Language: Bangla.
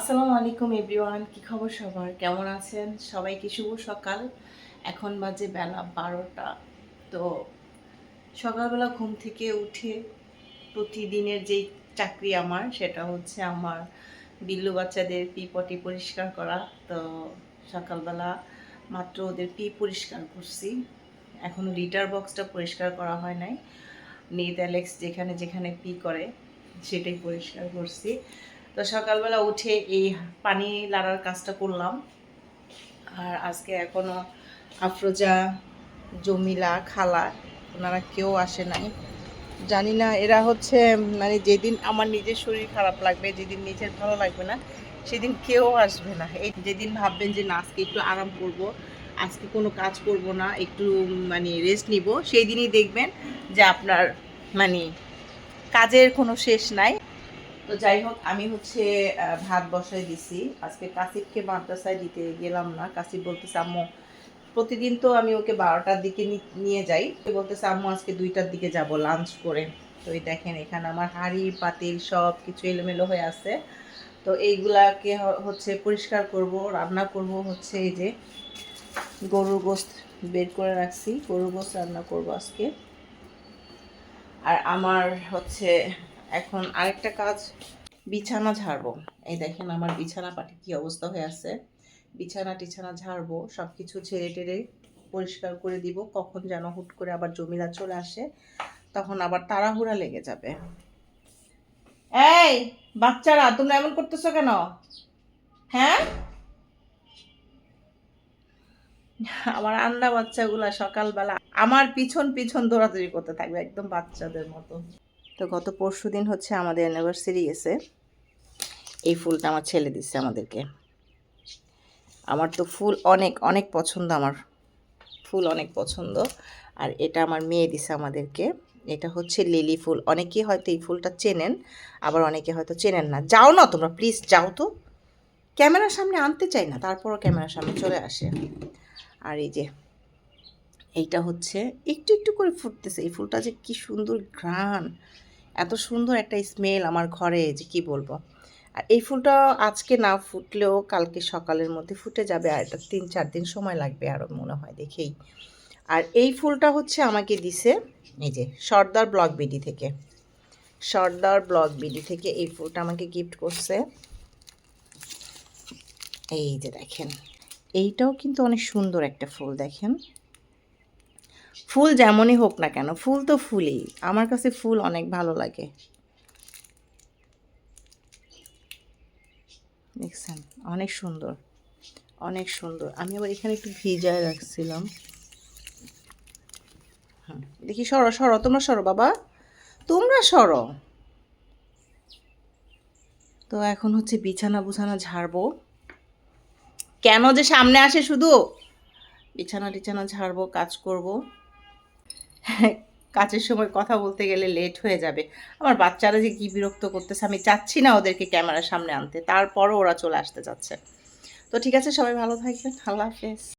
আসসালামু আলাইকুম এভরিওয়ান, কি খবর সবার? কেমন আছেন? সবাইকে শুভ সকাল। এখন বাজে বেলা 12টা। তো সকালবেলা ঘুম থেকে উঠে প্রতিদিনের যেই চাকরি আমার, সেটা হচ্ছে আমার বিল্লু বাচ্চাদের পি পটি পরিষ্কার করা। তো সকালবেলা মাত্র ওদের পি পরিষ্কার করছি, এখনও লিটার বক্সটা পরিষ্কার করা হয় নাই। নেট অ্যালেক্স যেখানে যেখানে পি করে সেটাই পরিষ্কার করছি। তো সকালবেলা উঠে এই পানি লাড়ার কাজটা করলাম। আর আজকে এখনও আফরোজা, জমিলা, খালা ওনারা কেউ আসে নাই। জানি না এরা হচ্ছে মানে যেদিন আমার নিজের শরীর খারাপ লাগবে, যেদিন নিজের ভালো লাগবে না, সেদিন কেউ আসবে না। এই যেদিন ভাববেন যে না আজকে একটু আরাম করব, আজকে কোনো কাজ করব না, একটু মানে রেস্ট নিব, সেই দিনই দেখবেন যে আপনার মানে কাজের কোনো শেষ নাই। তো যাই হোক, আমি হচ্ছে ভাত বসাই দিছি। আজকে কাসিফকে মাদ্রাসায় দিতে গেলাম না। কাসিফ বলতেছে আম্মু, প্রতিদিন তো আমি ওকে 12টার দিকে নিয়ে যাই, বলতেছে আম্মু আজকে 2টার দিকে যাব লাঞ্চ করে। তো এই দেখেন এখানে আমার হাঁড়ি পাতিল সব কিছু এলোমেলো হয়ে আছে। তো এইগুলাকে হচ্ছে পরিষ্কার করব, রান্না করব। হচ্ছে এই যে গরুর গোশত বের করে রাখছি, গরুর গোশত রান্না করব আজকে। আর আমার হচ্ছে এখন আরেকটা কাজ, বিছানা ঝাড়বো। এই দেখেন আমার বিছানা পাটি কি অবস্থা হয়ে আছে। বিছানা টিছানা ঝাড়বো, সব কিছু ছেড়ে টেড়ে পরিষ্কার করে দিব। কখন যেন হুট করে আবার জমিলা চলে আসে, তখন আবার তাড়াহুড়া লেগে যাবে। এই বাচ্চারা, তোমরা এমন করতেছো কেন? হ্যাঁ, আমার আন্ডা বাচ্চাগুলা সকালবেলা আমার পিছন পিছন দৌড়াদৌড়ি করতে থাকবে একদম বাচ্চাদের মতো। তো গত পরশুদিন হচ্ছে আমাদের অ্যানিভার্সারি গেছে। এই ফুলটা আমার ছেলে দিচ্ছে আমাদেরকে। আমার তো ফুল অনেক অনেক পছন্দ, আমার ফুল অনেক পছন্দ। আর এটা আমার মেয়ে দিছে আমাদেরকে। এটা হচ্ছে লিলি ফুল। অনেকে হয়তো এই ফুলটা চেনেন, আবার অনেকে হয়তো চেনেন না। যাও না তোমরা, প্লিজ যাও তো। ক্যামেরার সামনে আনতে চাই না, তারপরও ক্যামেরার সামনে চলে আসে। আর এই যে এইটা হচ্ছে একটু একটু করে ফুটতেছে। এই ফুলটা যে কি সুন্দর ঘ্রাণ, এত সুন্দর একটা স্মেল আমার ঘরে যে কি বলবো। আর এই ফুলটা আজকে না ফুটলেও কালকে সকালের মধ্যে ফুটে যাবে। আর এটা 3-4 দিন সময় লাগবে আরও মনে হয় দেখেই। আর এই ফুলটা হচ্ছে আমাকে দিছে এই যে সর্দার ব্লক বিডি থেকে। সর্দার ব্লক বিডি থেকে এই ফুলটা আমাকে গিফট করছে। এই যে দেখেন, এইটাও কিন্তু অনেক সুন্দর একটা ফুল। দেখেন, ফুল যেমনই হোক না কেন, ফুল তো ফুলই। আমার কাছে ফুল অনেক ভালো লাগে। দেখছেন, অনেক সুন্দর, অনেক সুন্দর। আমি আবার এখানে একটু ভিজায় রাখছিলাম। হ্যাঁ, দেখি সরো সরো, তোমরা সরো বাবা, তোমরা সরো। তো এখন হচ্ছে বিছানা বুছানা ঝাড়বো। কেন যে সামনে আসে শুধু, বিছানা টিছানা ঝাড়বো, কাজ করব। কাজের সময় কথা বলতে গেলে লেট হয়ে যাবে। আমার বাচ্চারা যে কি বিরক্ত করতেছে, আমি চাচ্ছি না ওদেরকে ক্যামেরার সামনে আনতে, তারপরও ওরা চলে আসতে যাচ্ছে। তো ঠিক আছে, সবাই ভালো থাকবেন, আল্লাহ হাফেজ।